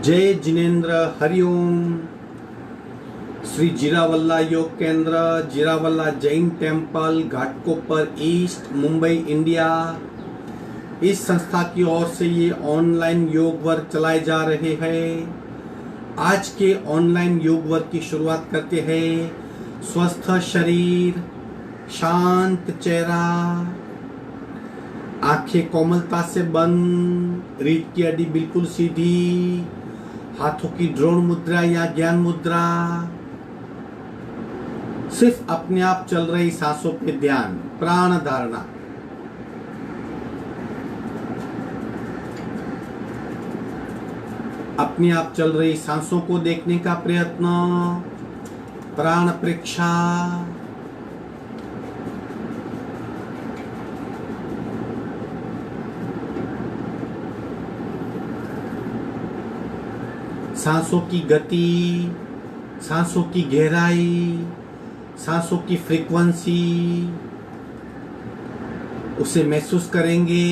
जय Jinendra, Hariom. Shri Jirawala Yoga Kendra, Jirawala Jain temple, Ghatkopar east, Mumbai, India. इस संस्था की ओर से ये ऑनलाइन योग वर्ग चलाए जा रहे हैं। आज के ऑनलाइन योग वर्ग की शुरुआत करते हैं। स्वस्थ शरीर, शांत चेहरा, आंखें कोमलता से बंद, रीढ़ की हड्डी बिल्कुल सीधी, हाथों की द्रोण मुद्रा या ज्ञान मुद्रा। सिर्फ अपने आप चल रही सांसों पे ध्यान, प्राण धारणा। अपने आप चल रही सांसों को देखने का प्रयत्न, प्राण परीक्षा। सांसों की गति, सांसों की गहराई, सांसों की फ्रीक्वेंसी, उसे महसूस करेंगे।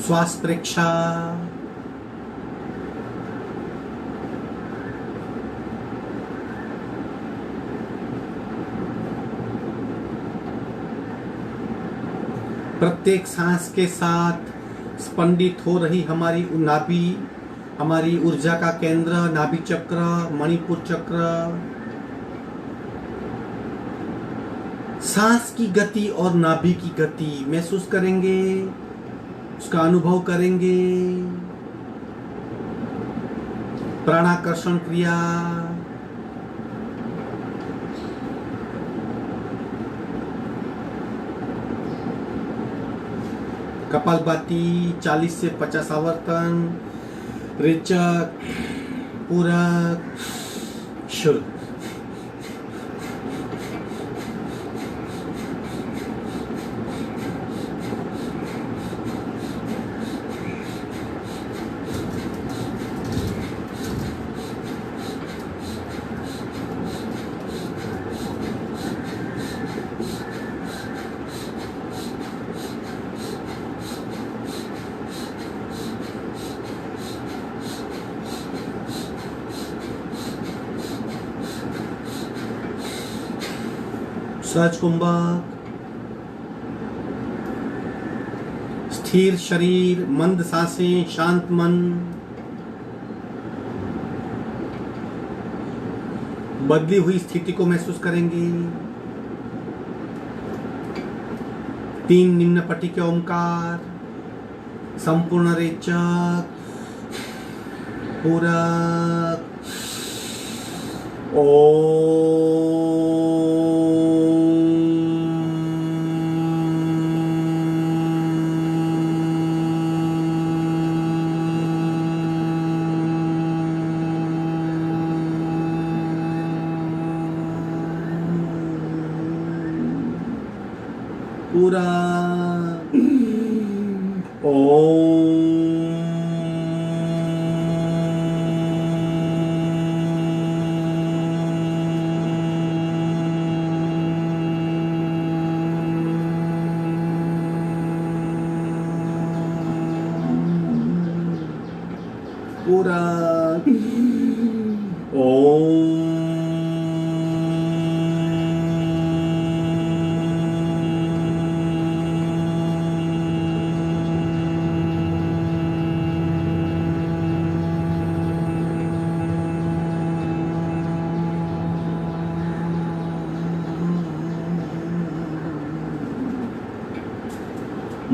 श्वास परीक्षा। प्रत्येक सांस के साथ स्पंदित हो रही हमारी नाभि, हमारी ऊर्जा का केंद्र, नाभि चक्र, मणिपुर चक्र। सांस की गति और नाभि की गति महसूस करेंगे, उसका अनुभव करेंगे। प्राणाकर्षण क्रिया। कपालभाति 40 से 50 आवर्तन। रेचक, पूरक, शुरू। सहज कुंभक। स्थिर शरीर, मंद सांसें, शांत मन। बदली हुई स्थिति को महसूस करेंगे। 3 निम्न पट्टी के ओमकार, संपूर्ण रेचक, पूरक, पूरा पूरा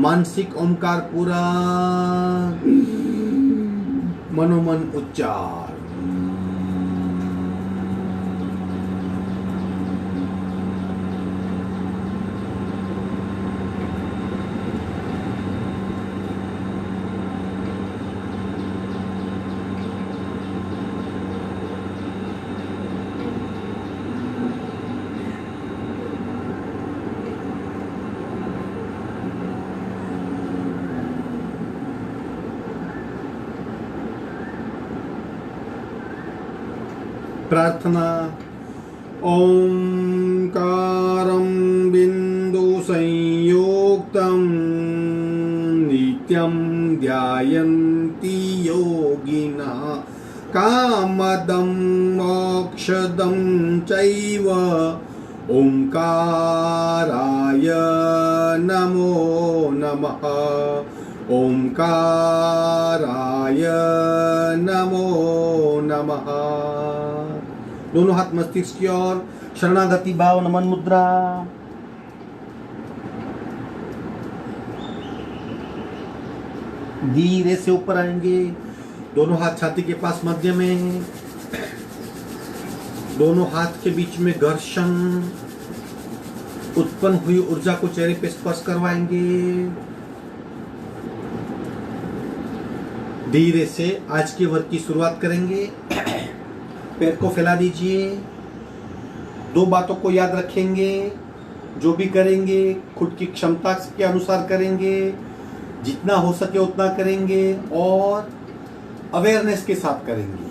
मानसिक ओमकार पूरा, मनोमन उच्चार। प्रार्थना। ओंकारं बिंदु संयुक्तं नित्यं ध्यायन्ति योगिनः कामदं मोक्षदं चैव ओंकाराय नमो नमः। ओंकाराय नमो नमः। दोनों हाथ मस्तिष्क की ओर, शरणागति भाव, नमन मुद्रा। धीरे से ऊपर आएंगे, दोनों हाथ छाती के पास मध्य में, दोनों हाथ के बीच में घर्षण, उत्पन्न हुई ऊर्जा को चेहरे पे स्पर्श करवाएंगे। धीरे से आज के वर्क की शुरुआत करेंगे। पैर को फैला दीजिए। दो बातों को याद रखेंगे, जो भी करेंगे खुद की क्षमता के अनुसार करेंगे, जितना हो सके उतना करेंगे और अवेयरनेस के साथ करेंगे।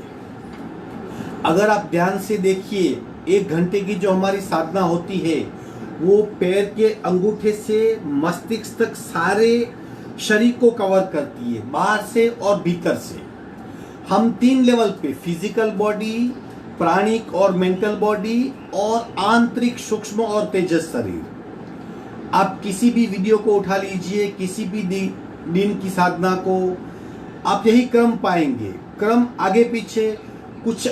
अगर आप ध्यान से देखिए, 1 घंटे की जो हमारी साधना होती है वो पैर के अंगूठे से मस्तिष्क तक सारे शरीर को कवर करती है, बाहर से और भीतर से। हम 3 लेवल पे, फिजिकल बॉडी, प्राणिक और मेंटल बॉडी और आंतरिक सूक्ष्म और तेजस शरीर। आप किसी भी वीडियो को उठा लीजिए, किसी भी दिन की साधना को, आप यही क्रम पाएंगे। क्रम आगे पीछे, कुछ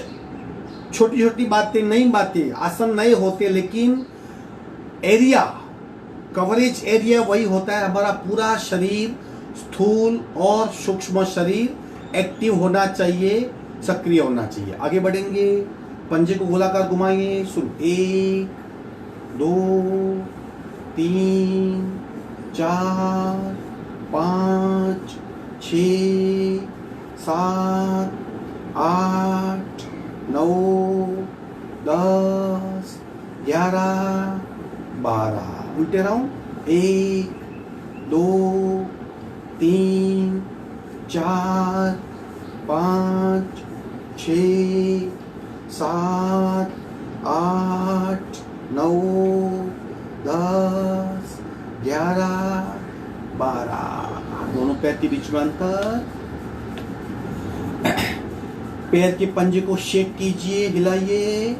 छोटी छोटी बातें, नई बातें, आसन नए होते, लेकिन एरिया, कवरेज एरिया वही होता है। हमारा पूरा शरीर, स्थूल और सूक्ष्म शरीर एक्टिव होना चाहिए, सक्रिय होना चाहिए। आगे बढ़ेंगे, पंजे को गोलाकार घुमाएंगे। शुरू। 1 2 3 4 5 6 7 8 9 10 11 12। उल्टे राउंड। 1 2 3 4 5 6 7 8 9 10 11 12। दोनों पैर के बीच में अंतर। पैर के पंजे को शेक कीजिए, हिलाइए।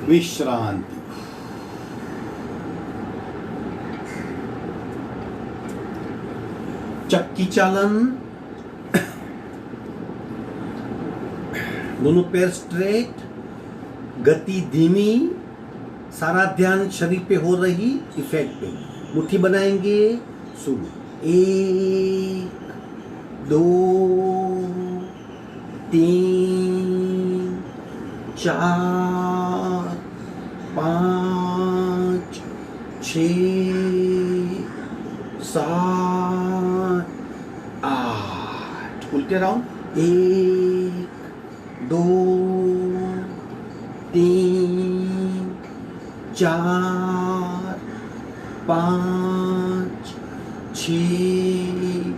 विश्रांति। चक्की चालन। दोनों पैर स्ट्रेट, गति धीमी, सारा ध्यान शरीर पे हो रही इफेक्ट पे। मुट्ठी बनाएंगे। शुरू। 1 2 3 4 5 6 7 8। उल्टे राउंड। 1 2 3 4 5 6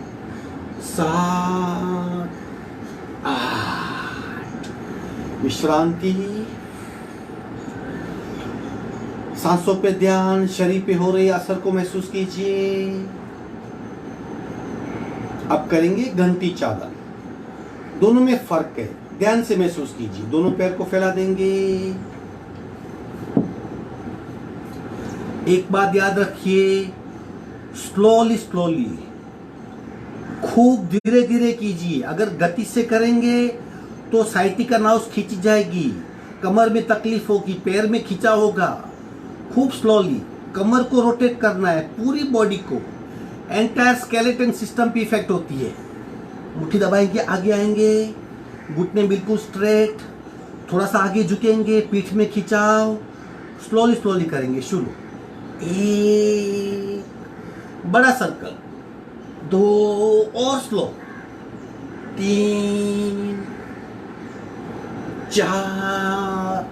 7 8। विश्रांति। सांसों पे ध्यान, शरीर पे हो रहे असर को महसूस कीजिए। अब करेंगे घंटी चादर। दोनों में फर्क है, ध्यान से महसूस कीजिए। दोनों पैर को फैला देंगे। एक बात याद रखिए, स्लोली स्लोली, खूब धीरे धीरे कीजिए। अगर गति से करेंगे तो साइटिका नाउस खींची जाएगी, कमर में तकलीफ होगी, पैर में खींचा होगा। खूब स्लोली कमर को रोटेट करना है, पूरी बॉडी को। एंटायर स्केलेटन सिस्टम पे इफेक्ट होती है। मुट्ठी दबाएंगे, आगे आएंगे, घुटने बिल्कुल स्ट्रेट, थोड़ा सा आगे झुकेंगे, पीठ में खिंचाव। स्लोली स्लोली करेंगे। शुरू। 1 बड़ा सर्कल, 2 और स्लो, 3 4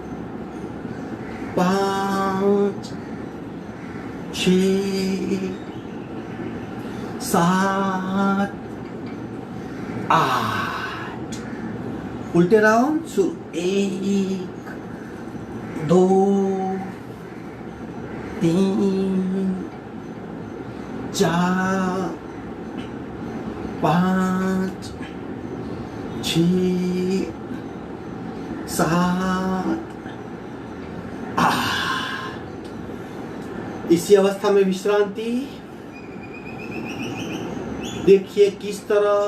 5 6 7 8 उल्टे राउंड शुरू 1 2 3 4 5 6 7 8। इसी अवस्था में विश्रांति। देखिए किस तरह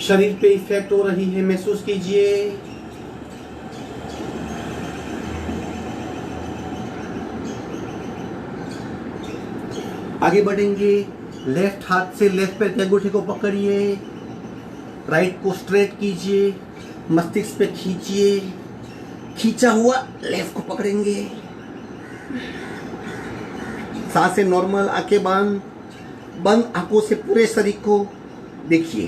शरीर पे इफेक्ट हो रही है, महसूस कीजिए। आगे बढ़ेंगे। लेफ्ट हाथ से लेफ्ट पैर के अंगूठे को पकड़िए, राइट को स्ट्रेट कीजिए, मस्तिष्क पे खींचिए। खींचा हुआ लेफ्ट को पकड़ेंगे। सांसें नॉर्मल, आंखें बंद। बंद आंखों से पूरे शरीर को देखिए,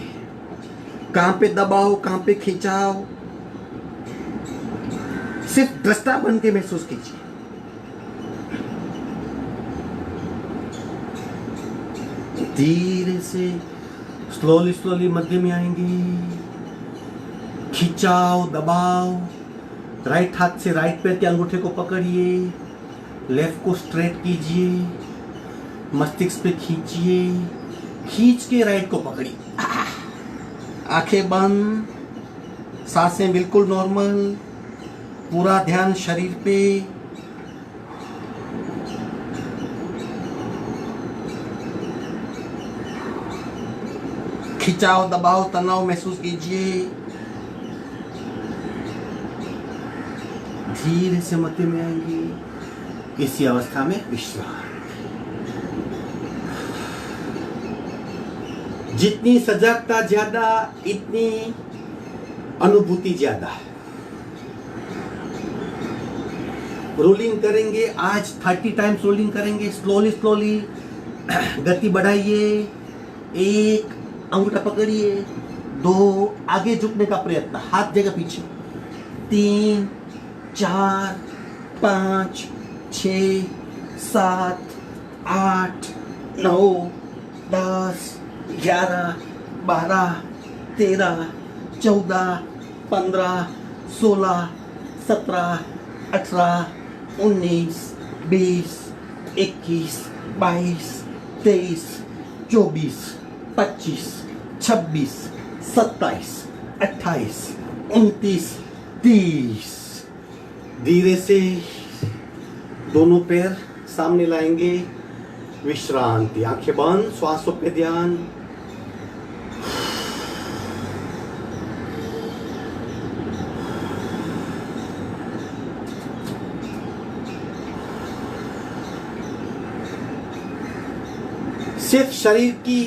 कहां पे दबाओ, कहां पे खिंचाओ। सिर्फ दृष्टा बन के महसूस कीजिए। धीरे से स्लोली मध्य में आएंगे। खिंचाओ, दबाओ। राइट हाथ से राइट पैर के अंगूठे को पकड़िए, लेफ्ट को स्ट्रेट कीजिए, मस्तिष्क पे खींचिए। खींच के राइट को पकड़िए। आंखें बंद, सांसें बिल्कुल नॉर्मल, पूरा ध्यान शरीर पे। खिंचाव, दबाव, तनाव महसूस कीजिए। धीरे से मध्य में आएंगे। इसी अवस्था में विश्राम। जितनी सजगता ज्यादा, इतनी अनुभूति ज्यादा। रोलिंग करेंगे आज, 30 टाइम्स रोलिंग करेंगे। स्लोली गति बढ़ाइए। 1 अंगूठा पकड़िए, 2 आगे झुकने का प्रयत्न, हाथ जगह पीछे, 3 4 5 6 7 8 9 10 11 12 13 14 15 16 17 18 19 20 21 22 23 24 25 26 27 28 29 30। धीरे से दोनों पैर सामने लाएंगे। विश्रांति। आंखें बंद, श्वासों पे ध्यान। सिर्फ शरीर की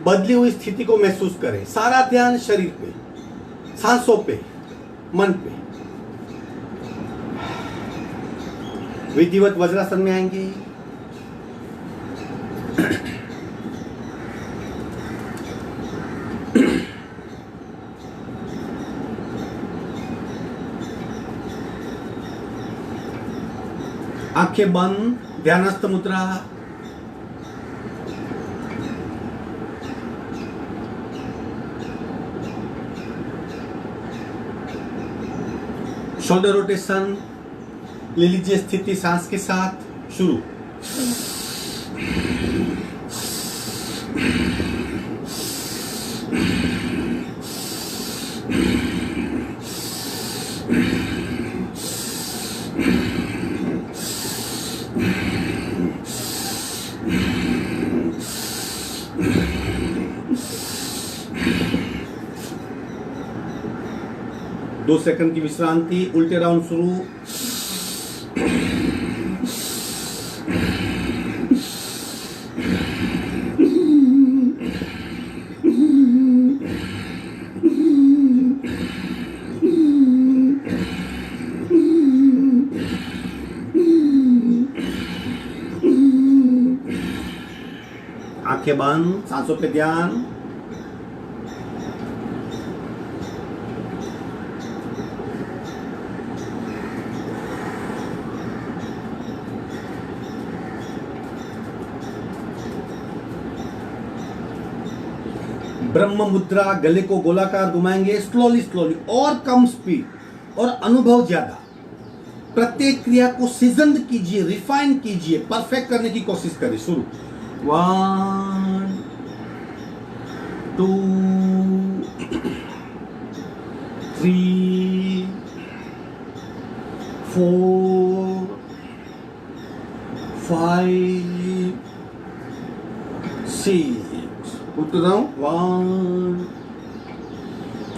बदली हुई स्थिति को महसूस करें। सारा ध्यान शरीर पे, सांसों पे, मन पे। विधिवत वज्रासन में आएंगे। आंखें बंद, ध्यानस्थ मुद्रा। शोल्डर रोटेशन ले लीजिए स्थिति सांस के साथ। शुरू। दो सेकंड की विश्रांति। उल्टे राउंड शुरू। आंखें बंद, सांसों पे ध्यान। ब्रह्म मुद्रा, गले को गोलाकार घुमाएंगे स्लोली स्लोली और कम स्पीड और अनुभव ज्यादा। प्रत्येक क्रिया को सीजन कीजिए, रिफाइन कीजिए, परफेक्ट करने की कोशिश करिए। शुरू 1 2 3 4 5 6 Put it down. 1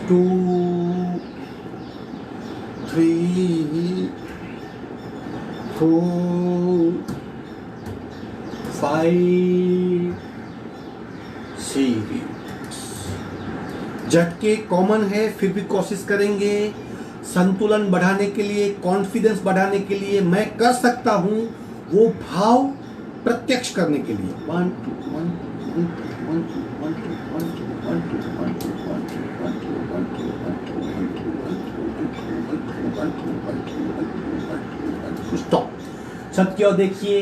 2 3 4 5 6 झटके कॉमन है, फिर भी कोशिश करेंगे संतुलन बढ़ाने के लिए, कॉन्फिडेंस बढ़ाने के लिए, मैं कर सकता हूं वो भाव प्रत्यक्ष करने के लिए। 1 2 1 2 1 2 1 2 1 2 1 2 1 2 1 2 1 2 1 2 1 2 स्टॉप। सब की ओर देखिए,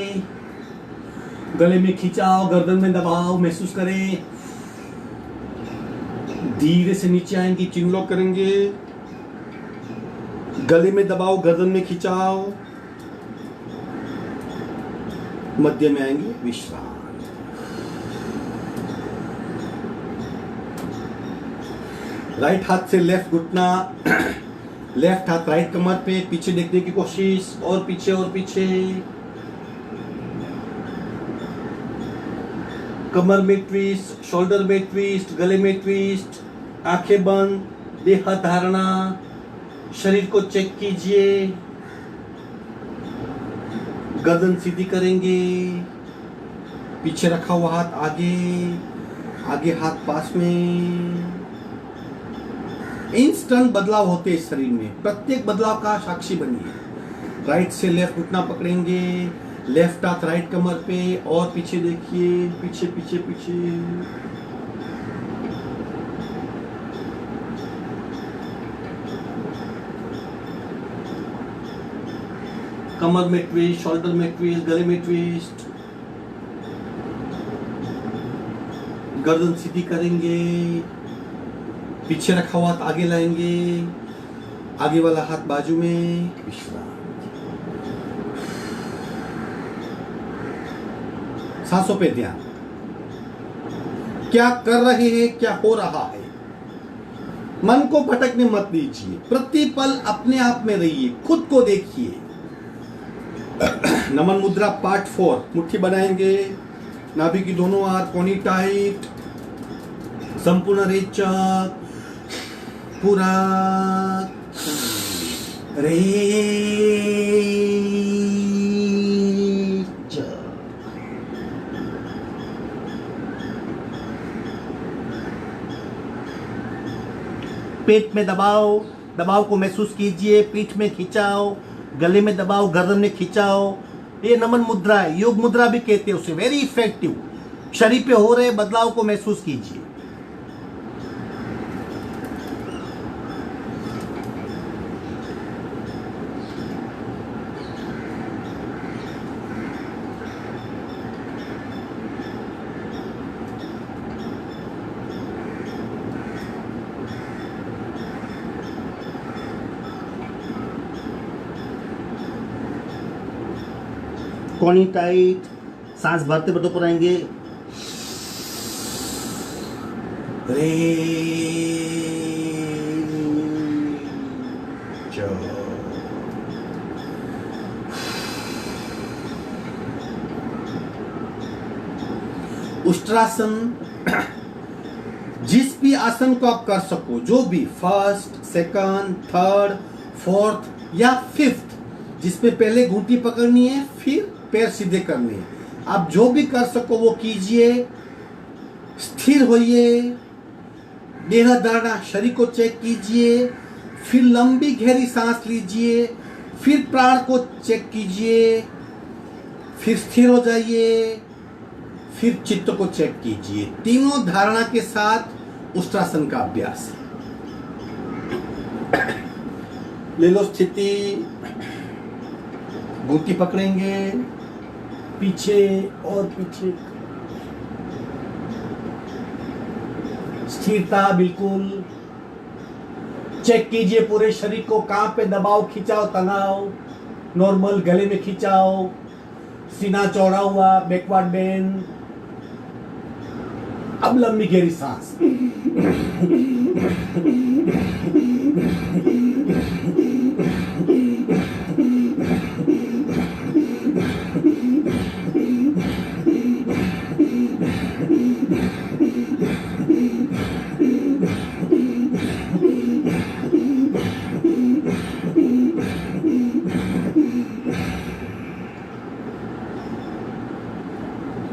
गले में खिंचाओ, गर्दन में दबाओ, महसूस करें। धीरे से नीचे आएंगी, चिन लॉक करेंगे, गले में दबाओ, गर्दन में खिंचाओ, मध्य में आएंगे, विश्राम। राइट हाथ से लेफ्ट घुटना, लेफ्ट हाथ राइट कमर पे, पीछे देखने की कोशिश, और पीछे और पीछे, कमर में ट्विस्ट, शोल्डर में ट्विस्ट, गले में ट्विस्ट, आंखें बंद, देह धारणा, शरीर को चेक कीजिए, गर्दन सीधी करेंगे, पीछे रखा हुआ हाथ आगे, आगे हाथ पास में। इंस्टेंट बदलाव होते हैं शरीर में, प्रत्येक बदलाव का साक्षी बनिए। राइट से लेफ्ट घुटना पकड़ेंगे, लेफ्ट हाथ राइट कमर पे, और पीछे देखिए, पीछे पीछे पीछे। कमर में ट्विस्ट, शोल्डर में ट्विस्ट, गले में ट्विस्ट, गर्दन सीधी करेंगे, पीछे रखा हुआ हाथ आगे लाएंगे, आगे वाला हाथ बाजू में, विश्राम। सांसों पे ध्यान, क्या कर रहे हैं, क्या हो रहा है। मन को भटकने मत दीजिए, प्रतिपल अपने आप में रहिए, खुद को देखिए। नमन मुद्रा पार्ट 4, मुट्ठी बनाएंगे, नाभि की दोनों हाथ कोनी टाइट, संपूर्ण रेचक, पूरा पेट में दबाओ, दबाव को महसूस कीजिए, पीठ में खिंचाओ, गले में दबाओ, गर्दन में खिंचाओ। ये नमन मुद्रा है, योग मुद्रा भी कहते हैं उसे, वेरी इफेक्टिव। शरीर पे हो रहे बदलाव को महसूस कीजिए। कोनी टाइट, सांस भरते भरते ऊपर आएंगे, उष्ट्रासन। जिस भी आसन को आप कर सको, जो भी, फर्स्ट, सेकंड, थर्ड, फोर्थ या फिफ्थ, जिसमें पहले घूंटी पकड़नी है, फिर पैर सीधे करने हैं, आप जो भी कर सको वो कीजिए। स्थिर होइए, देह धारणा, शरीर को चेक कीजिए, फिर लंबी गहरी सांस लीजिए, फिर प्राण को चेक कीजिए, फिर स्थिर हो जाइए, फिर चित्त को चेक कीजिए। तीनों धारणा के साथ उष्ट्रासन का अभ्यास। ले लो स्थिति, घुट्टी पकड़ेंगे, पीछे और पीछे, स्थिरता बिल्कुल। चेक कीजिए पूरे शरीर को, कहां पे दबाव, खिंचाव, तनाव, नॉर्मल, गले में खिंचाव, सीना चौड़ा हुआ, बैकवर्ड बेंड। अब लंबी गहरी सांस।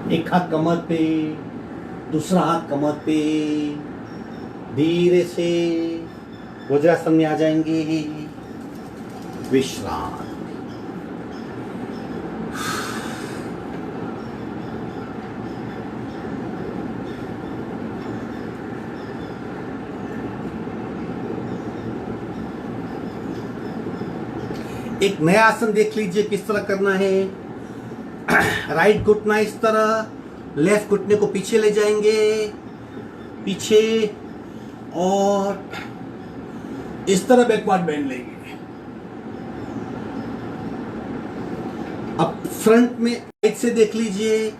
एक हाथ कमर पे, दूसरा हाथ कमर पे, धीरे से वज्रासन में आ जाएंगे। विश्राम। एक नया आसन देख लीजिए किस तरह करना है। राइट घुटना इस तरह, लेफ्ट घुटने को पीछे ले जाएंगे, पीछे, और इस तरह बैकवर्ड बेंड लेंगे। अब फ्रंट में राइट से देख लीजिए।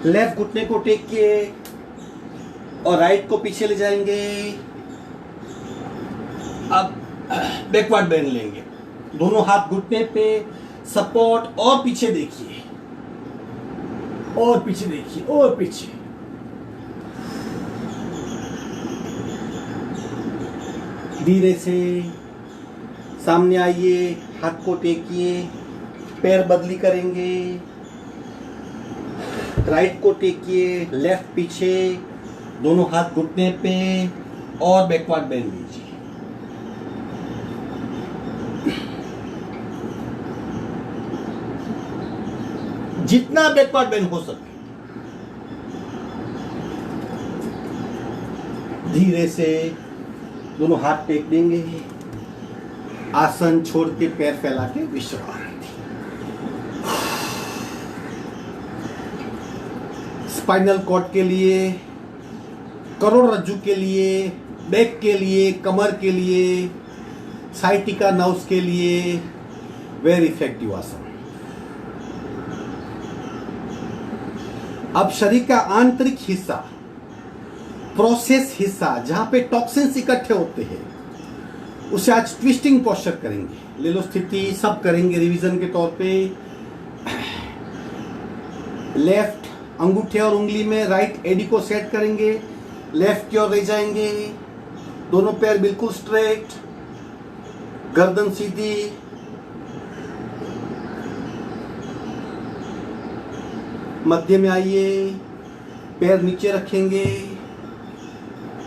लेफ्ट घुटने को टेक के और राइट को पीछे ले जाएंगे। अब बैकवर्ड बेंड लेंगे, दोनों हाथ घुटने पे, सपोर्ट, और पीछे देखिए, और पीछे देखिए, और पीछे। धीरे से सामने आइए, हाथ को टेकिए, पैर बदली करेंगे, राइट को टेकिए, लेफ्ट पीछे, दोनों हाथ घुटने पे, और बैकवर्ड बेंड लीजिए। जितना बैकवर्ड बेंड हो सके। धीरे से दोनों हाथ टेक देंगे, आसन छोड़ के पैर फैला के विश्राम। स्पाइनल कॉर्ड के लिए, करोड़रज्जु के लिए, बैक के लिए, कमर के लिए, साइटिका नर्व्स के लिए वेरी इफेक्टिव आसन। अब शरीर का आंतरिक हिस्सा, प्रोसेस हिस्सा, जहां पे टॉक्सिन्स इकट्ठे होते हैं, उसे आज ट्विस्टिंग पोस्चर करेंगे। ले लो स्थिति, सब करेंगे रिवीजन के तौर पे। लेफ्ट अंगूठे और उंगली में राइट एडी को सेट करेंगे, लेफ्ट की ओर ले जाएंगे, दोनों पैर बिल्कुल स्ट्रेट, गर्दन सीधी, मध्य में आइए, पैर नीचे रखेंगे,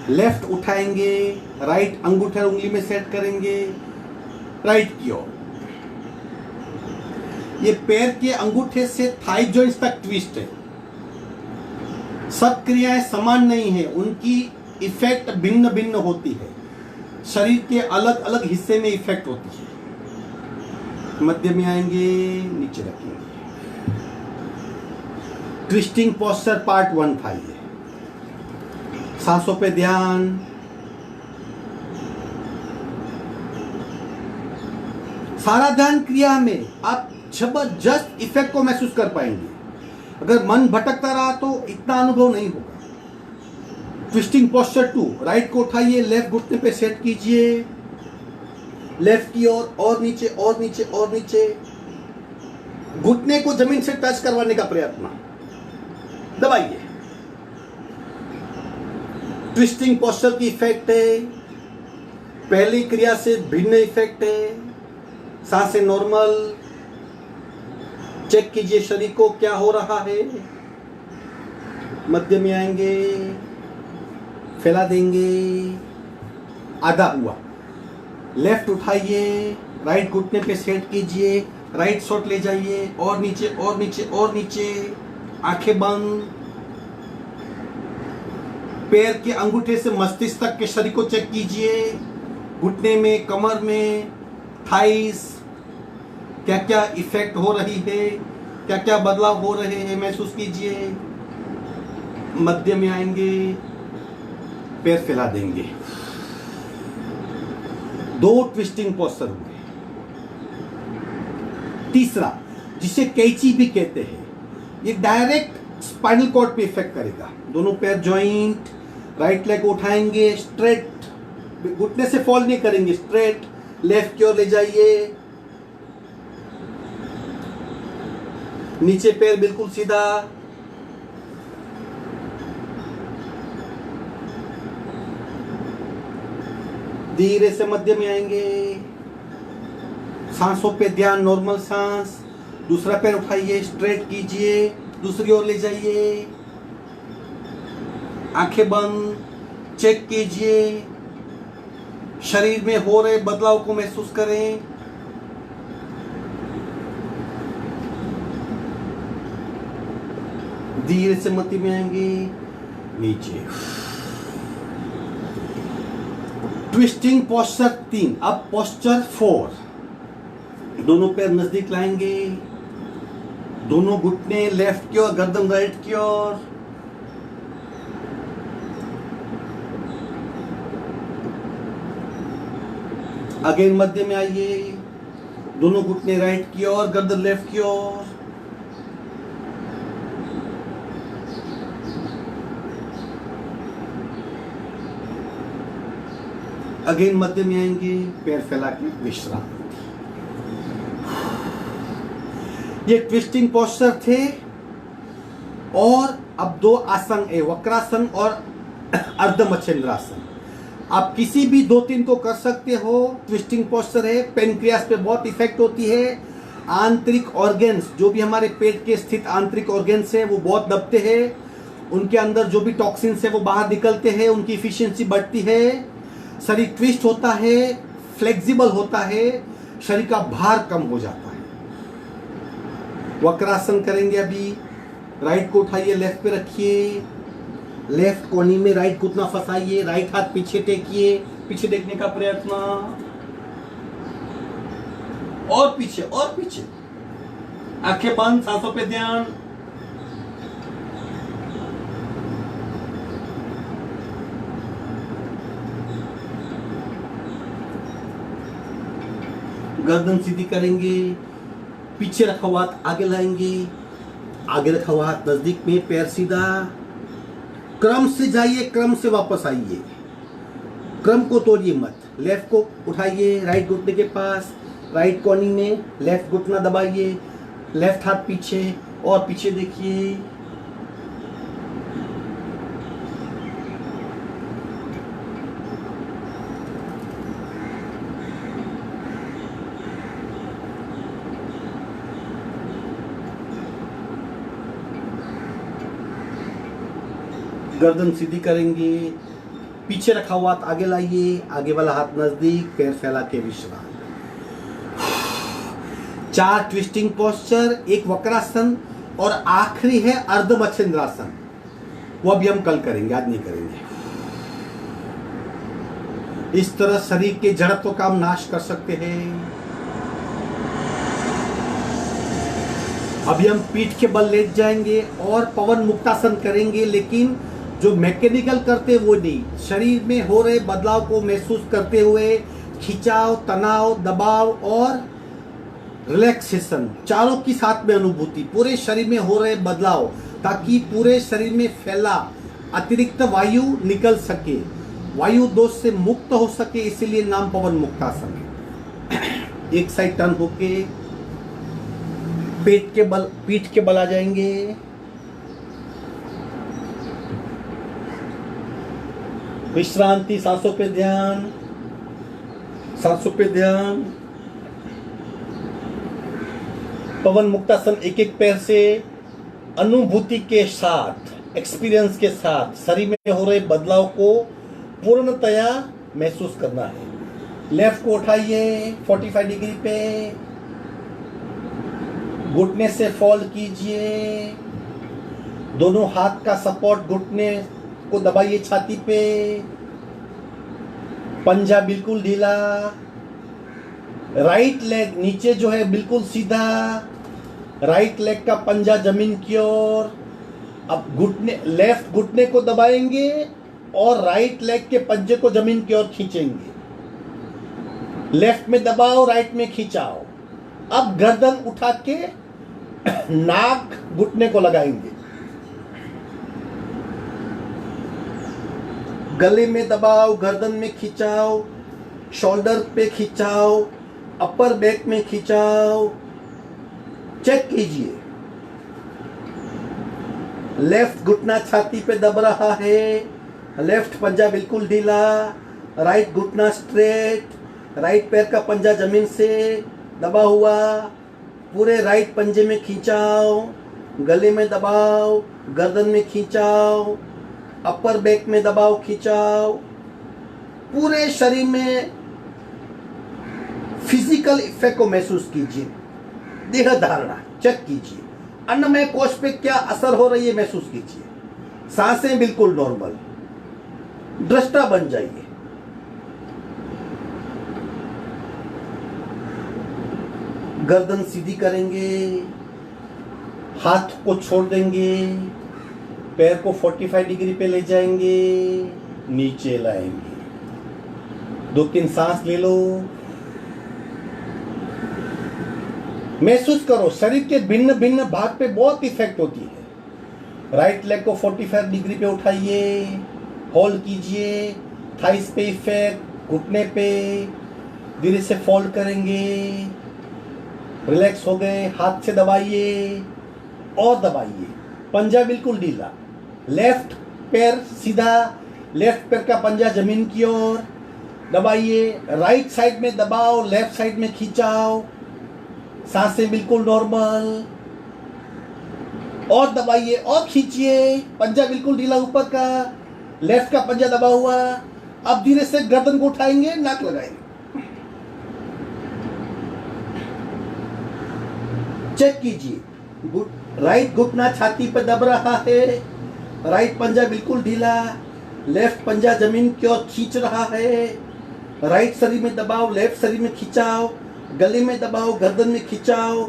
लेफ्ट उठाएंगे, राइट अंगूठे और उंगली में सेट करेंगे, राइट की ओर। ये पैर के अंगूठे से थाई जॉइंट्स तक ट्विस्ट है। सब क्रियाएं समान नहीं है, उनकी इफेक्ट भिन्न भिन्न होती है, शरीर के अलग अलग हिस्से में इफेक्ट होती है। मध्य में आएंगे, नीचे रखेंगे। ट्विस्टिंग पोस्चर पार्ट 1 था ये। सांसों पे ध्यान। सारा ध्यान क्रिया में आप जबरदस्त इफेक्ट को महसूस कर पाएंगे। अगर मन भटकता रहा तो इतना अनुभव नहीं होगा। ट्विस्टिंग पोस्चर 2, राइट को उठाइए, लेफ्ट घुटने पे सेट कीजिए, लेफ्ट की ओर, और नीचे, और नीचे, और नीचे, घुटने को जमीन से टच करवाने का प्रयत्न, दबाइए। ट्विस्टिंग पोस्चर की इफेक्ट है, पहली क्रिया से भिन्न इफेक्ट है। सांसें नॉर्मल, चेक कीजिए शरीर को क्या हो रहा है। मध्य में आएंगे, फैला देंगे, आधा हुआ। लेफ्ट उठाइए, राइट घुटने पे सेट कीजिए, राइट शॉट ले जाइए, और नीचे, और नीचे, और नीचे, आंखें बंद। पैर के अंगूठे से मस्तिष्क तक के शरीर को चेक कीजिए, घुटने में, कमर में, थाइस क्या क्या इफेक्ट हो रही है, क्या क्या बदलाव हो रहे हैं महसूस कीजिए। मध्य में आएंगे, पैर फैला देंगे। 2 ट्विस्टिंग पोस्चर हुए। तीसरा, जिसे कैची भी कहते हैं, ये डायरेक्ट स्पाइनल कॉर्ड पे इफेक्ट करेगा। दोनों पैर जॉइंट, राइट लेग उठाएंगे स्ट्रेट, घुटने से फॉल नहीं करेंगे, स्ट्रेट लेफ्ट की ओर ले जाइए। नीचे पैर बिल्कुल सीधा। धीरे से मध्य में आएंगे। सांसों पे ध्यान, नॉर्मल सांस। दूसरा पैर उठाइए, स्ट्रेट कीजिए, दूसरी ओर ले जाइए। आंखें बंद, चेक कीजिए। शरीर में हो रहे बदलाव को महसूस करें। धीरे से मध्य में आएंगे, नीचे। Twisting posture 3। अब पोस्चर 4। दोनों पैर नजदीक लाएंगे, दोनों घुटने लेफ्ट की ओर, गर्दन राइट की ओर। अगेन मध्य में आइए, दोनों घुटने राइट की ओर, गर्दन लेफ्ट की ओर। अगेन मध्य में आएंगे, पैर फैला के विश्राम। ये ट्विस्टिंग पोस्चर थे। और अब 2 आसन है, वक्रासन और अर्ध मच्छिंद्रासन। आप किसी भी 2-3 को कर सकते हो। ट्विस्टिंग पोस्चर है, पेनक्रियास पे बहुत इफेक्ट होती है। आंतरिक ऑर्गन्स, जो भी हमारे पेट के स्थित आंतरिक ऑर्गन्स है, वो बहुत दबते हैं। उनके अंदर जो भी टॉक्सिन्स है वो बाहर निकलते हैं, उनकी इफिशियंसी बढ़ती है। शरीर ट्विस्ट होता है, फ्लेक्सिबल होता है, शरीर का भार कम हो जाता है। वक्रासन करेंगे अभी। राइट को उठाइए, लेफ्ट पे रखिए, लेफ्ट कोनी में राइट घुटना फंसाइए, राइट हाथ पीछे टेकिए, पीछे देखने का प्रयत्न, और पीछे और पीछे। आंखें बंद, सांसों पे ध्यान। गर्दन सीधी करेंगे, पीछे रखा हुआ हाथ आगे लाएंगे, आगे रखा हुआ हाथ नजदीक में, पैर सीधा। क्रम से जाइए, क्रम से वापस आइए, क्रम को तोड़िए मत। लेफ्ट को उठाइए राइट घुटने के पास, राइट कोनी में लेफ्ट घुटना दबाइए, लेफ्ट हाथ पीछे और पीछे देखिए। गर्दन सीधी करेंगे, पीछे रखा हुआ हाथ आगे लाइए, आगे वाला हाथ नजदीक, पैर फैला के विश्राम। 4 ट्विस्टिंग पोस्चर, 1 वक्रासन और आखिरी है अर्ध मच्छिंद्रासन। वो अभी हम कल करेंगे, आज नहीं करेंगे। इस तरह शरीर के जड़त्व का हम नाश कर सकते हैं। अभी हम पीठ के बल लेट जाएंगे और पवन मुक्तासन करेंगे, लेकिन जो मैकेनिकल करते वो नहीं, शरीर में हो रहे बदलाव को महसूस करते हुए खिंचाव, तनाव, दबाव और रिलैक्सेशन, चारों की साथ में अनुभूति, पूरे शरीर में हो रहे बदलाव, ताकि पूरे शरीर में फैला अतिरिक्त वायु निकल सके, वायु दोष से मुक्त हो सके, इसीलिए नाम पवन मुक्तासन है। एक साइड टर्न होके पीठ के बल आ जाएंगे। विश्रांति, सांसों पे ध्यान, सांसों पे ध्यान। पवन मुक्तासन एक एक पैर से अनुभूति के साथ, एक्सपीरियंस के साथ शरीर में हो रहे बदलाव को पूर्णतया महसूस करना है। लेफ्ट को उठाइए 45 डिग्री पे, घुटने से फॉल कीजिए, दोनों हाथ का सपोर्ट घुटने को दबाइए छाती पे, पंजा बिल्कुल ढीला, राइट लेग नीचे जो है बिल्कुल सीधा, राइट लेग का पंजा जमीन की ओर। अब घुटने, लेफ्ट घुटने को दबाएंगे और राइट लेग के पंजे को जमीन की ओर खींचेंगे। लेफ्ट में दबाओ, राइट में खींचाओ। अब गर्दन उठा के नाक घुटने को लगाएंगे। गले में दबाओ, गर्दन में खिंचाओ, शोल्डर पे खिंचाओ, अपर बैक में खिंचाओ। चेक कीजिए। लेफ्ट घुटना छाती पे दब रहा है, लेफ्ट पंजा बिल्कुल ढीला, राइट घुटना स्ट्रेट, राइट पैर का पंजा जमीन से दबा हुआ। पूरे राइट पंजे में खींचाओ, गले में दबाओ, गर्दन में खींचाओ, अपर बैक में दबाओ, खींचाओ। पूरे शरीर में फिजिकल इफेक्ट को महसूस कीजिए। देह धारणा चेक कीजिए। अन्नमय कोश पे क्या असर हो रही है महसूस कीजिए। सांसें बिल्कुल नॉर्मल। दृष्टा बन जाइए। गर्दन सीधी करेंगे, हाथ को छोड़ देंगे, पैर को 45 डिग्री पे ले जाएंगे, नीचे लाएंगे। 2-3 सांस ले लो। महसूस करो शरीर के भिन्न भिन्न भाग पे बहुत इफेक्ट होती है। राइट लेग को 45 डिग्री पे उठाइए, होल्ड कीजिए, थाइस पे इफेक्ट, घुटने पे, धीरे से फोल्ड करेंगे। रिलैक्स हो गए, हाथ से दबाइए और दबाइए। पंजा बिल्कुल ढीला, लेफ्ट पैर सीधा, लेफ्ट पैर का पंजा जमीन की ओर दबाइए। राइट साइड में दबाओ, लेफ्ट साइड में खींचाओ। सांसें बिल्कुल नॉर्मल। और दबाइए और खींचिए। पंजा बिल्कुल ढीला ऊपर का, लेफ्ट का पंजा दबा हुआ। अब धीरे से गर्दन को उठाएंगे, नाक लगाएंगे। चेक कीजिए। राइट घुटना छाती पर दब रहा है, राइट पंजा बिल्कुल ढीला, लेफ्ट पंजा जमीन की ओर खींच रहा है। राइट शरीर में दबाओ, लेफ्ट शरीर में खिंचाओ, गले में दबाओ, गर्दन में खिंचाओ।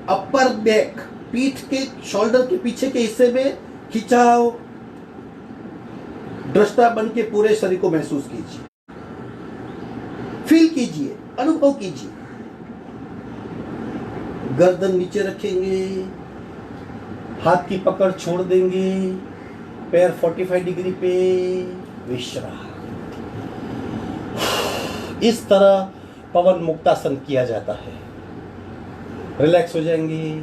अपर बैक, पीठ के शोल्डर के पीछे के हिस्से में खिंचाओ। दृष्टा बन के पूरे शरीर को महसूस कीजिए। फील कीजिए, अनुभव कीजिए। गर्दन नीचे रखेंगे, हाथ की पकड़ छोड़ देंगे, पैर 45 डिग्री पे, विश्राम। इस तरह पवन मुक्तासन किया जाता है। रिलैक्स हो जाएंगे।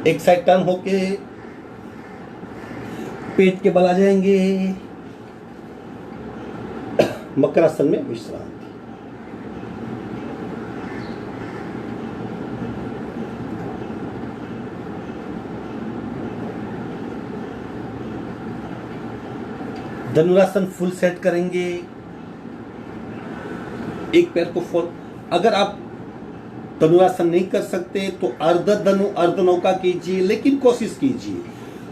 एक साइड टर्न होके पेट के बल आ जाएंगे। मकरासन में विश्राम। धनुरासन फुल सेट करेंगे। एक पैर को फोल्ड। अगर आप धनुरासन नहीं कर सकते तो अर्ध धनु अर्ध नौका कीजिए, लेकिन कोशिश कीजिए।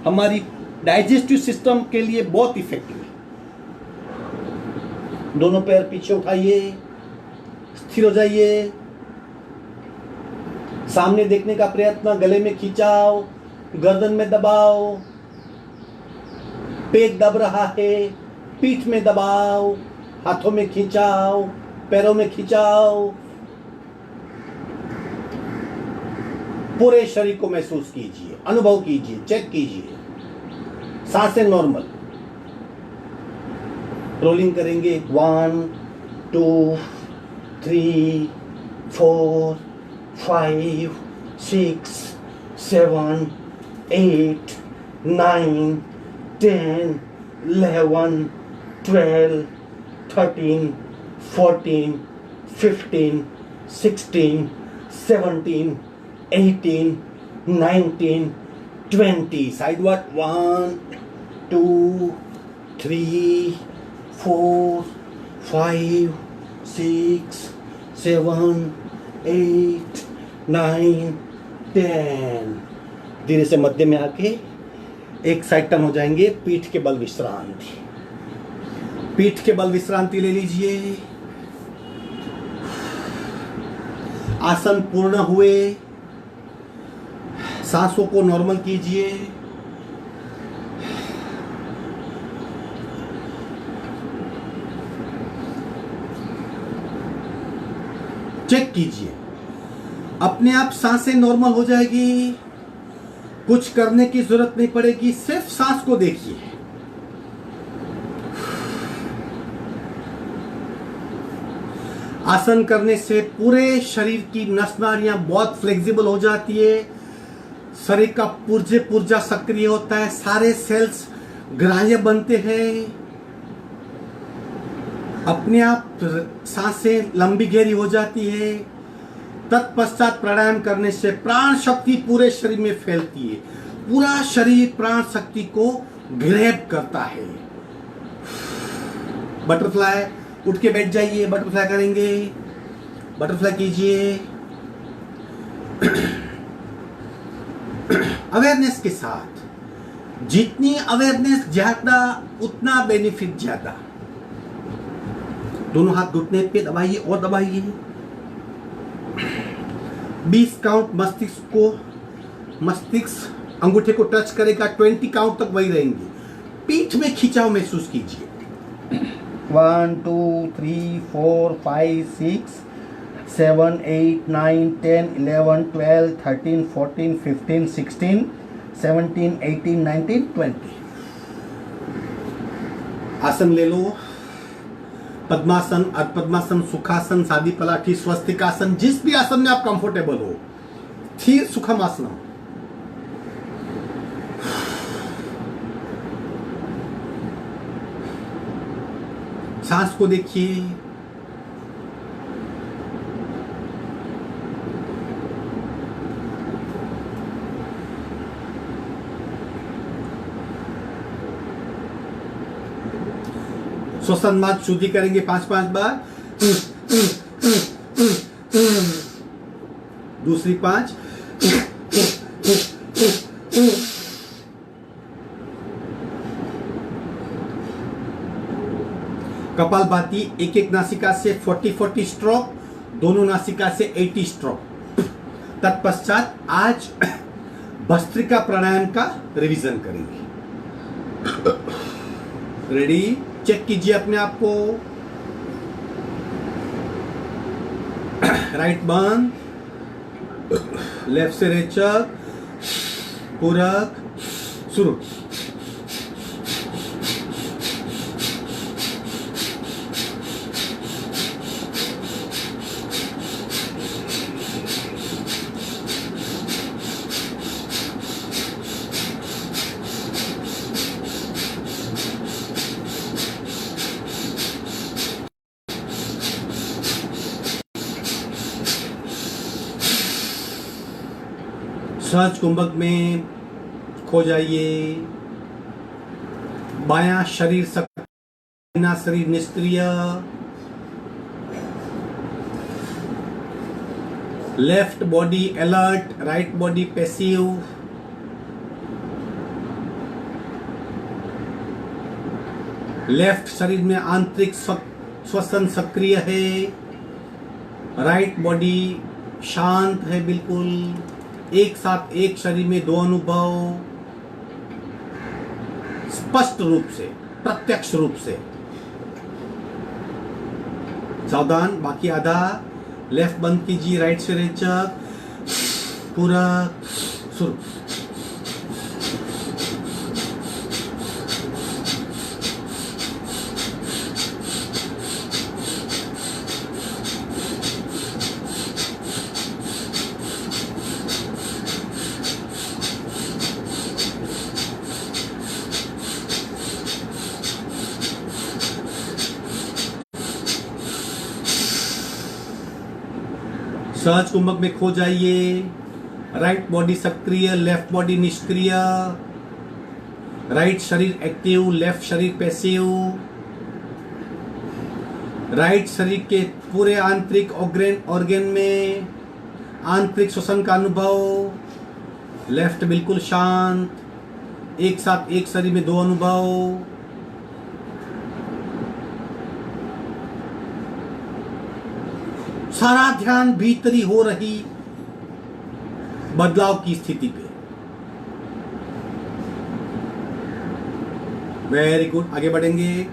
हमारी डाइजेस्टिव सिस्टम के लिए बहुत इफेक्टिव है। दोनों पैर पीछे उठाइए, स्थिर हो जाइए। सामने देखने का प्रयत्न, गले में खिंचाओ, गर्दन में दबाओ, पेट दब रहा है, पीठ में दबाओ, हाथों में खिंचाओ, पैरों में खिंचाओ। पूरे शरीर को महसूस कीजिए, अनुभव कीजिए, चेक कीजिए। सांसें नॉर्मल। रोलिंग करेंगे। 1 2 3 4 5 6 7 8 9 10 11 12 13 14 15 16 17 18 19 20 sideward 1 2 3 4 5 6 7 8 9 10। धीरे से मध्य में आके एक साइड टर्न हो जाएंगे। पीठ के बल विश्रांति, पीठ के बल विश्रांति ले लीजिए। आसन पूर्ण हुए, सांसों को नॉर्मल कीजिए। चेक कीजिए, अपने आप सांसें नॉर्मल हो जाएगी, कुछ करने की जरूरत नहीं पड़ेगी, सिर्फ सांस को देखिए। आसन करने से पूरे शरीर की नस नाड़ियां बहुत फ्लेक्सिबल हो जाती है, शरीर का पुर्जा सक्रिय होता है, सारे सेल्स ग्राह्य बनते हैं, अपने आप सांसें लंबी गहरी हो जाती है। तत्पश्चात प्राणायाम करने से प्राण शक्ति पूरे शरीर में फैलती है, पूरा शरीर प्राण शक्ति को ग्रैब करता है। बटरफ्लाई, उठ के बैठ जाइए, बटरफ्लाई करेंगे, बटरफ्लाई कीजिए। अवेयरनेस के साथ, जितनी अवेयरनेस ज्यादा उतना बेनिफिट ज्यादा। दोनों हाथ घुटने पे दबाइए और दबाइए। 20 काउंट मस्तिष्क अंगूठे को टच करेगा, 20 काउंट तक वही रहेंगे। पीठ में खिंचाव महसूस कीजिए। 1 2 3 4 5 6 7 8 9 10 11 12 13 14 15 16 17 18 19 20। आसन ले लो। पद्मासन, अर्धपद्मासन, सुखासन, सादी पलाठी, स्वस्तिकासन, जिस भी आसन में आप कंफर्टेबल हो। स्थिर सुखम आसनम। सांस को देखिए। श्वसन मार्ग शुद्धि करेंगे 5-5 बार। दूसरी 5। कपालभाति, एक नासिका से 40-40 स्ट्रोक, दोनों नासिका से 80 स्ट्रोक। तत्पश्चात आज भस्त्रिका प्राणायाम का रिवीजन करेंगे। रेडी? चेक कीजिए अपने आप को। राइट बंद, लेफ्ट से रेचक, पूरक, शुरू। सहज कुंभक में खो जाइए। बायां शरीर सक्रिय, दाहिना शरीर निष्क्रिय। Left body alert, right body passive. Left शरीर में आंतरिक श्वसन सक्रिय है, राइट बॉडी शांत है बिल्कुल। एक साथ एक शरीर में दो अनुभव स्पष्ट रूप से, प्रत्यक्ष रूप से। सावधान, बाकी आधा। लेफ्ट बंद कीजिए, राइट से रेचक, पूरा शुरू। सहज कुंभक में खो जाइए। राइट बॉडी सक्रिय, लेफ्ट बॉडी निष्क्रिय। राइट शरीर एक्टिव, लेफ्ट शरीर पैसिव। राइट शरीर के पूरे आंतरिक ऑर्गन में आंतरिक श्वसन का अनुभव। लेफ्ट बिल्कुल शांत, एक साथ एक शरीर में 2 अनुभव। सारा ध्यान भीतरी हो रही बदलाव की स्थिति पे। वेरी गुड, आगे बढ़ेंगे।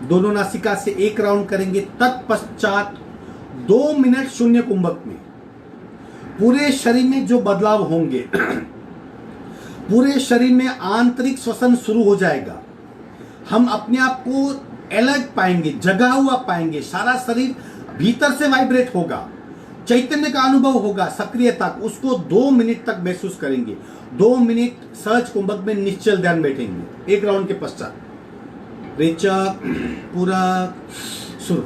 दोनों नासिका से एक राउंड करेंगे। तत्पश्चात 2 मिनट शून्य कुंभक में पूरे शरीर में जो बदलाव होंगे, पूरे शरीर में आंतरिक श्वसन शुरू हो जाएगा। हम अपने आप को अलग पाएंगे, जगा हुआ पाएंगे। सारा शरीर भीतर से वाइब्रेट होगा, चैतन्य का अनुभव होगा, सक्रियता। उसको 2 मिनट तक महसूस करेंगे। 2 मिनट सहज कुंभक में निश्चल ध्यान बैठेंगे। एक राउंड के पश्चात रेचक, पूरक, शुरू।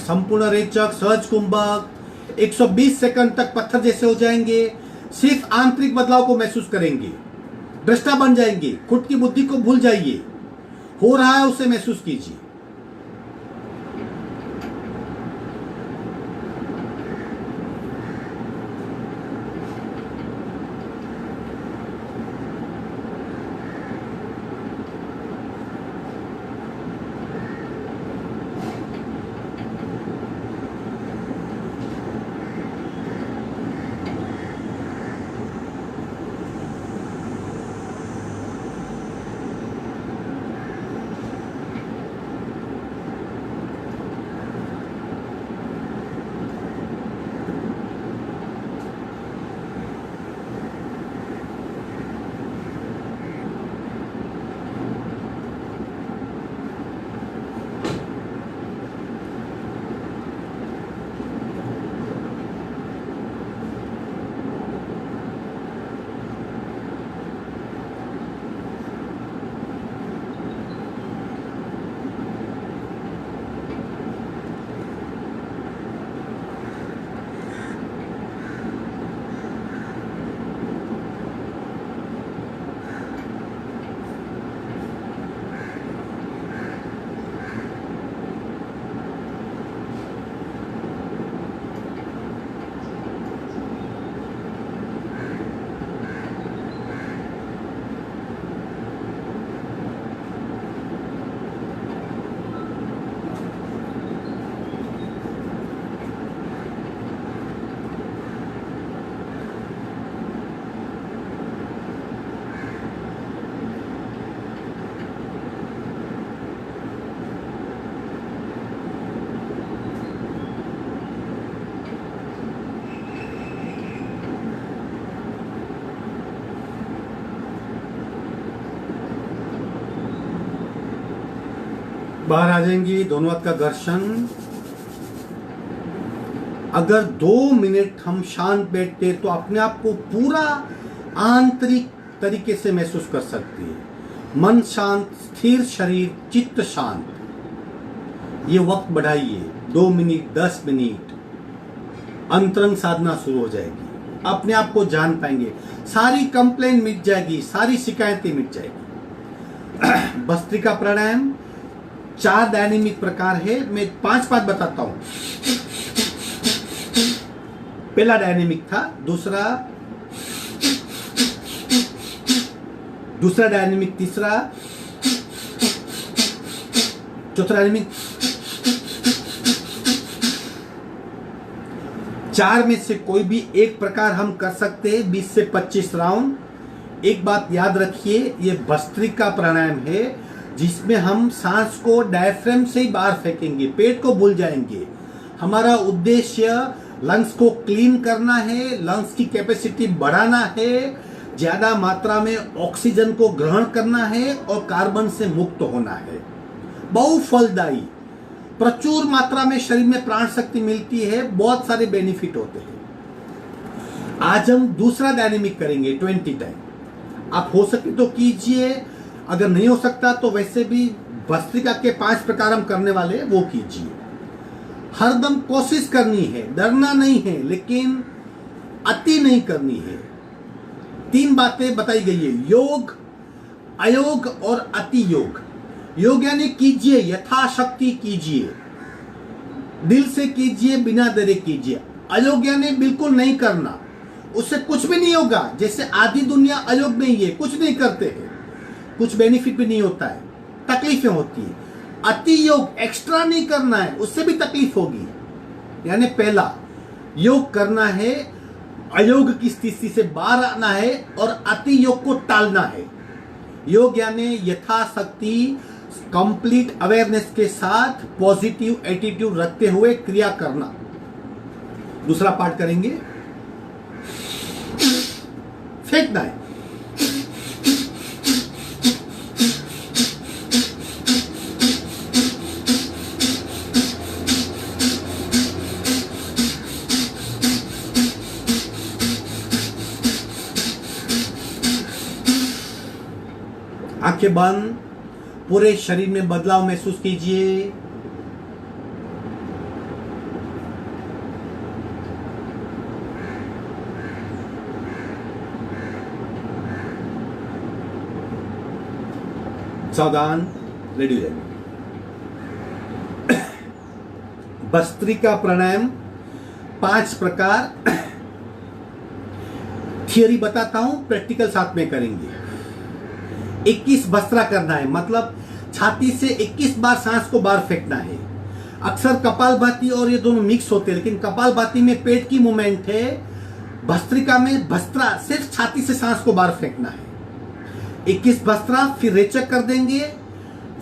संपूर्ण रेचक सहज कुंभक 120 सेकंड तक पत्थर जैसे हो जाएंगे। सिर्फ आंतरिक बदलाव को महसूस करेंगे, दृष्टा बन जाएंगे। खुद की बुद्धि को भूल जाइए, हो रहा है उसे महसूस कीजिए। बाहर आ जाएंगी। दोनों हाथ का घर्षण। अगर 2 मिनट हम शांत बैठते तो अपने आप को पूरा आंतरिक तरीके से महसूस कर सकते हैं। मन शांत, स्थिर शरीर, चित्त शांत। ये वक्त बढ़ाइए, 2 मिनट, 10 मिनट। अंतरंग साधना शुरू हो जाएगी। अपने आप को जान पाएंगे, सारी कंप्लेन मिट जाएगी, सारी शिकायतें मिट जाएगी। भस्त्रिका प्राणायाम 4 डायनेमिक प्रकार है। मैं 5 बताता हूं। पहला डायनेमिक था, दूसरा डायनेमिक, तीसरा, चौथा डायनेमिक, 4 में से कोई भी एक प्रकार हम कर सकते हैं 20 से 25 राउंड। एक बात याद रखिए, ये भस्त्रिका प्राणायाम है जिसमें हम सांस को डायफ्राम से ही बाहर फेंकेंगे, पेट को भूल जाएंगे। हमारा उद्देश्य लंग्स को क्लीन करना है, लंग्स की कैपेसिटी बढ़ाना है, ज्यादा मात्रा में ऑक्सीजन को ग्रहण करना है और कार्बन से मुक्त होना है। बहु फलदायी, प्रचुर मात्रा में शरीर में प्राण शक्ति मिलती है, बहुत सारे बेनिफिट होते हैं। आज हम दूसरा डायनेमिक करेंगे 20 टाइम। आप हो सके तो कीजिए, अगर नहीं हो सकता तो वैसे भी भस्त्रिका के 5 प्रकार हम करने वाले हैं, वो कीजिए। हरदम कोशिश करनी है, डरना नहीं है, लेकिन अति नहीं करनी है। 3 बातें बताई गई है, योग, अयोग और अति योग। योग यानी कीजिए, यथाशक्ति कीजिए, दिल से कीजिए, बिना डरे कीजिए। अयोग यानी बिल्कुल नहीं करना, उससे कुछ भी नहीं होगा। जैसे आधी दुनिया अयोग में ही है, कुछ नहीं करते हैं, कुछ बेनिफिट भी नहीं होता है, तकलीफें होती है। अति योग, एक्स्ट्रा नहीं करना है, उससे भी तकलीफ होगी। यानी पहला योग करना है, अयोग की स्थिति से बाहर आना है और अति योग को टालना है। योग यानी यथाशक्ति कंप्लीट अवेयरनेस के साथ पॉजिटिव एटीट्यूड रखते हुए क्रिया करना। दूसरा पार्ट करेंगे, फेंकना है। आंखें बंद, पूरे शरीर में बदलाव महसूस कीजिए। सावधान, रेडी रहें। भस्त्रिका प्राणायाम 5 प्रकार, थियरी बताता हूं, प्रैक्टिकल साथ में करेंगे। 21 भस्त्रा करना है, मतलब छाती से 21 बार सांस को बाहर फेंकना है। अक्सर कपालभाति और ये दोनों मिक्स होते हैं, लेकिन कपालभाति में पेट की मूवमेंट है, भस्त्रिका में भस्त्रा सिर्फ छाती से सांस को बाहर फेंकना है। 21 भस्त्रा, फिर रेचक कर देंगे,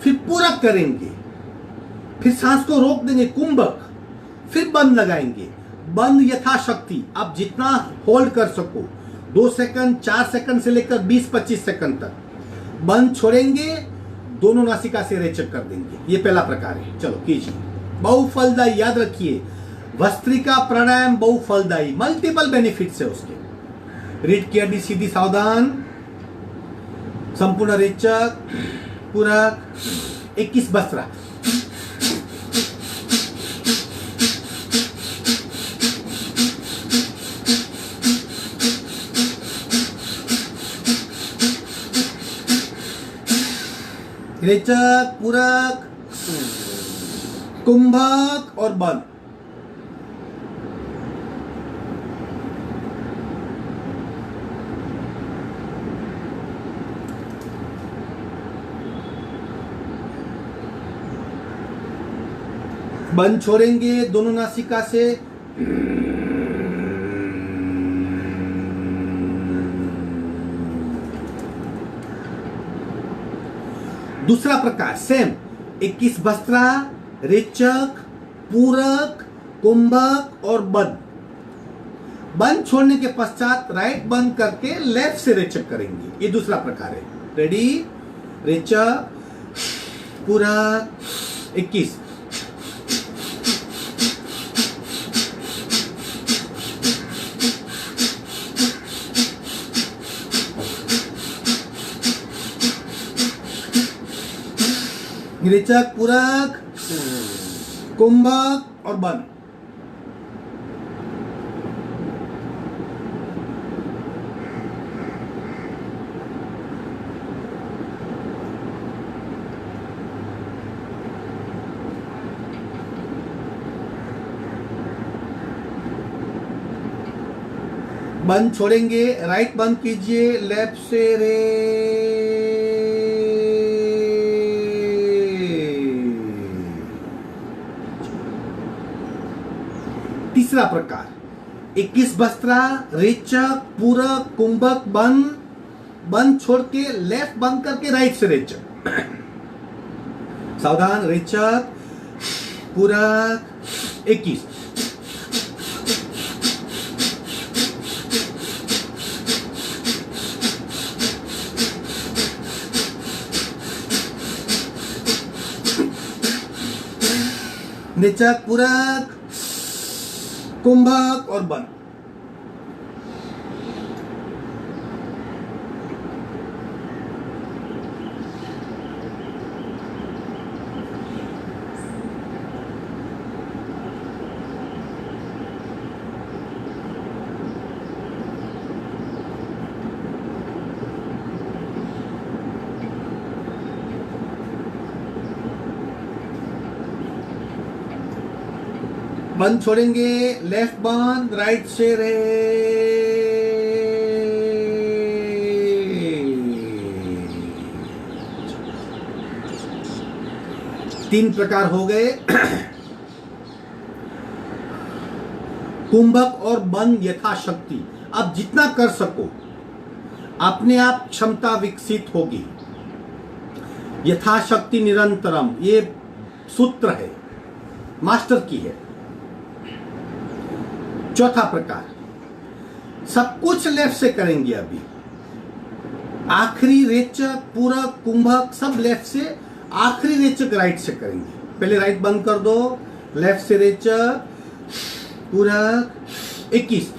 फिर पूरक करेंगे, फिर सांस को रोक देंगे कुंभक, फिर बंद लगाएंगे। बंद यथाशक्ति, आप जितना होल्ड कर सको, 2 सेकंड, 4 सेकंड से लेकर 20-25 सेकंड तक बंद छोड़ेंगे, दोनों नासिका से रेचक कर देंगे। ये पहला प्रकार है, चलो कीजिए। बहुफलदायी, याद रखिए भस्त्रिका प्राणायाम बहुफलदायी, मल्टीपल बेनिफिट्स है उसके। रीढ़ की हड्डी सीधी, सावधान, संपूर्ण रेचक, पूरक, 21 भस्त्रा। रेचक, पूरक, कुंभक और बंद। बंद छोड़ेंगे दोनों नासिका से। दूसरा प्रकार सेम, 21 भस्त्रा, रेचक, पूरक, कुंभक और बंद। बंद छोड़ने के पश्चात राइट बंद करके लेफ्ट से रेचक करेंगे। ये दूसरा प्रकार है। रेडी, रेचक, पूरक, 21। रेचक, पूरक, कुंभक और बंद। बंद छोड़ेंगे, राइट बंद कीजिए, लेफ्ट से रे। तीसरा प्रकार 21 बस्त्रा, रेचक, पूरक, कुंभक, बंद छोड़ के लेफ्ट बंद करके राइट से रेचक। सावधान, रेचक, पूरक, 21, रेचक, पूरक, कुंभक और बंद। बंद छोड़ेंगे, लेफ्ट बंद, राइट से रे। तीन प्रकार हो गए। कुंभक और बंद यथाशक्ति, आप जितना कर सको अपने आप क्षमता विकसित होगी। यथाशक्ति निरंतरम, ये सूत्र है, मास्टर की है। चौथा प्रकार, सब कुछ लेफ्ट से करेंगे। अभी आखिरी रेचक, पूरक, कुंभक सब लेफ्ट से, आखिरी रेचक राइट से करेंगे। पहले राइट बंद कर दो, लेफ्ट से रेचक, पूरक, 21,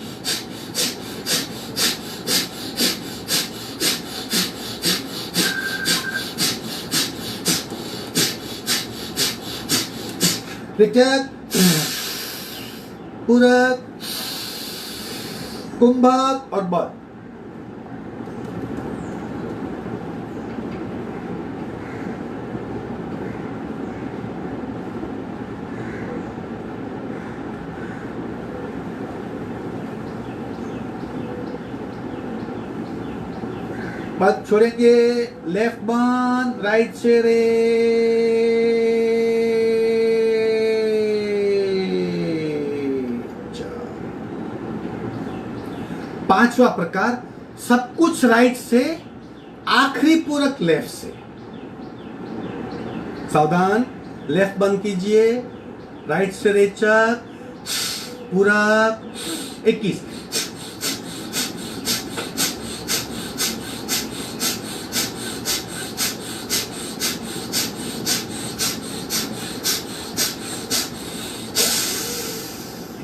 रेचक, पूरक, कुंभक और बंद। पद छोड़ेंगे, लेफ्ट बंद, राइट से रे। पांचवा प्रकार, सब कुछ राइट से, आखिरी पूरक लेफ्ट से। सावधान, लेफ्ट बंद कीजिए, राइट से रेचक, पूरक, 21,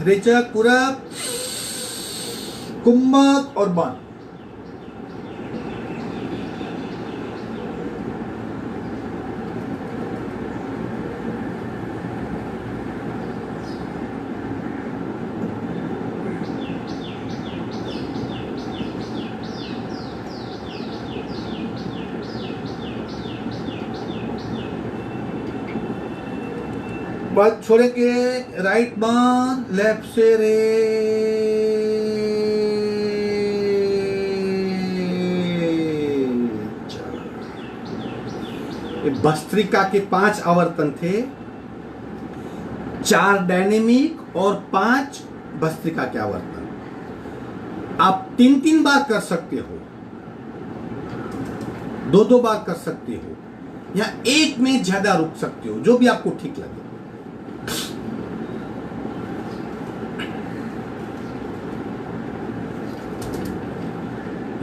रेचक, पूरक, कुंभक और बंद। बंद छोड़ेंगे, राइट बंद, लेफ्ट से रे। भस्त्रिका के 5 आवर्तन थे, 4 डायनेमिक और 5 भस्त्रिका के आवर्तन। आप 3-3 बार कर सकते हो, 2-2 बार कर सकते हो, या एक में ज्यादा रुक सकते हो, जो भी आपको ठीक लगे।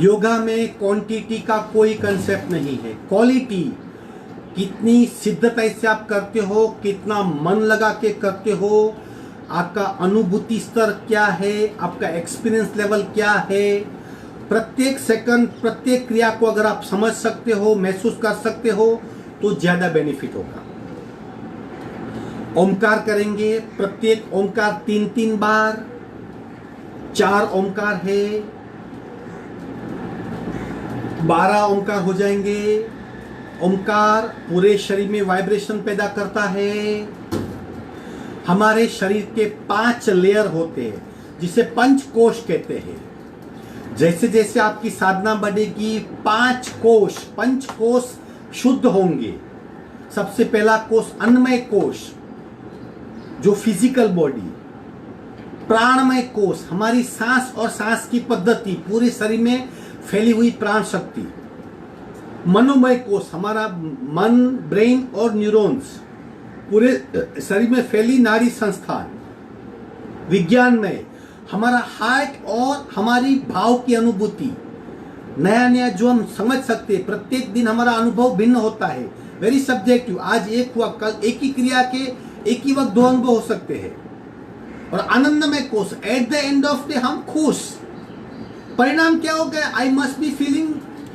योगा में क्वांटिटी का कोई कंसेप्ट नहीं है, क्वालिटी। कितनी सिद्धता से आप करते हो, कितना मन लगा के करते हो, आपका अनुभूति स्तर क्या है, आपका एक्सपीरियंस लेवल क्या है। प्रत्येक सेकंड, प्रत्येक क्रिया को अगर आप समझ सकते हो, महसूस कर सकते हो, तो ज्यादा बेनिफिट होगा। ओमकार करेंगे, प्रत्येक ओमकार 3-3 बार, 4 ओमकार है, 12 ओमकार हो जाएंगे। ओमकार पूरे शरीर में वाइब्रेशन पैदा करता है। हमारे शरीर के 5 लेयर होते हैं, जिसे पंचकोश कहते हैं। जैसे जैसे आपकी साधना बढ़ेगी, 5 कोश, पंचकोश शुद्ध होंगे। सबसे पहला कोश अन्नमय कोश, जो फिजिकल बॉडी, प्राणमय कोश, हमारी सांस और सांस की पद्धति, पूरे शरीर में फैली हुई प्राण शक्ति। मनोमय कोश, हमारा मन, ब्रेन और न्यूरॉन्स, पूरे शरीर में फैली नाड़ी संस्थान। विज्ञानमय, हमारा हार्ट और हमारी भाव की अनुभूति, नया नया जो हम समझ सकते हैं। प्रत्येक दिन हमारा अनुभव भिन्न होता है, वेरी सब्जेक्टिव। आज एक हुआ, कल एक ही क्रिया के एक ही वक्त दो अनुभव हो सकते हैं। और आनंदमय कोश, at the end of day हम खुश। परिणाम क्या हो गया? I must be feeling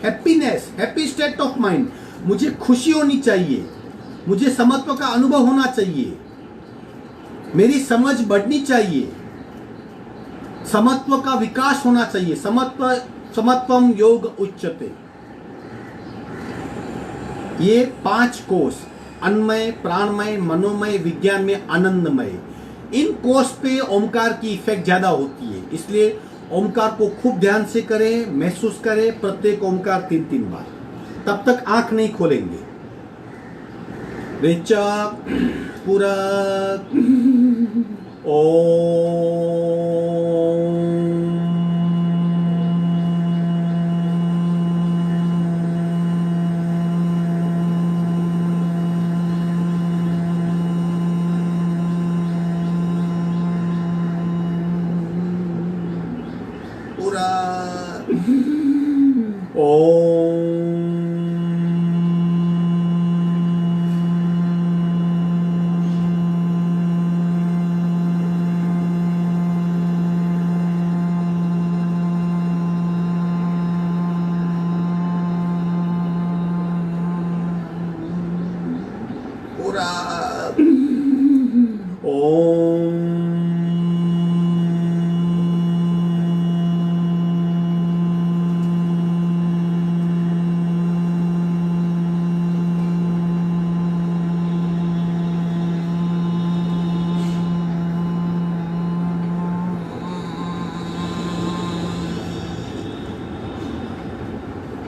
happiness, happy state of mind. मुझे खुशी होनी चाहिए, मुझे समत्व का अनुभव होना चाहिए, मेरी समझ बढ़नी चाहिए, समत्व का विकास होना चाहिए। समत्वम योग उच्चते। ये 5 कोश, अन्नमय, प्राणमय, मनोमय, विज्ञान में आनंदमय, इन कोश पे ओमकार की इफेक्ट ज्यादा होती है। इसलिए ओमकार को खूब ध्यान से करें, महसूस करें, प्रत्येक ओमकार 3-3 बार। तब तक आंख नहीं खोलेंगे। रेचक, पूरक,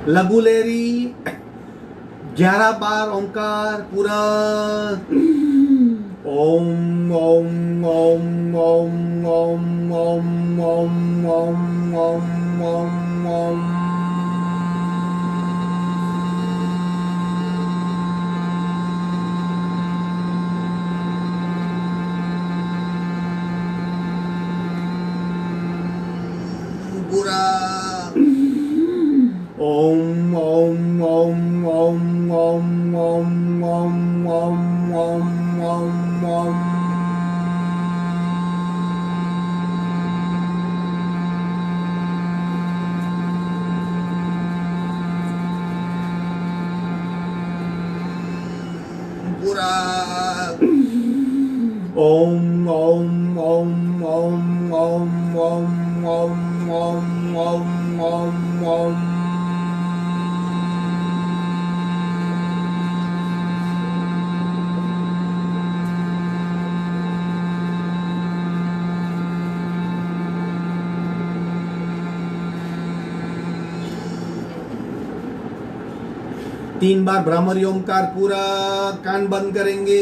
लघुलेरी 11 बार ओंकार पूरा। ओम ओम ओम ओम ओम ओम ओम ओम ओम ओम ओम। पूरा। ओम ओम ओम ओम ओम ओम ओम ओम ओम ओम ओम। पूरा। ओम ओम ओम ओम ओम ओम ओम ओम ओम ओम ओम। तीन बार भ्रामरी ओमकार पूरा। कान बंद करेंगे।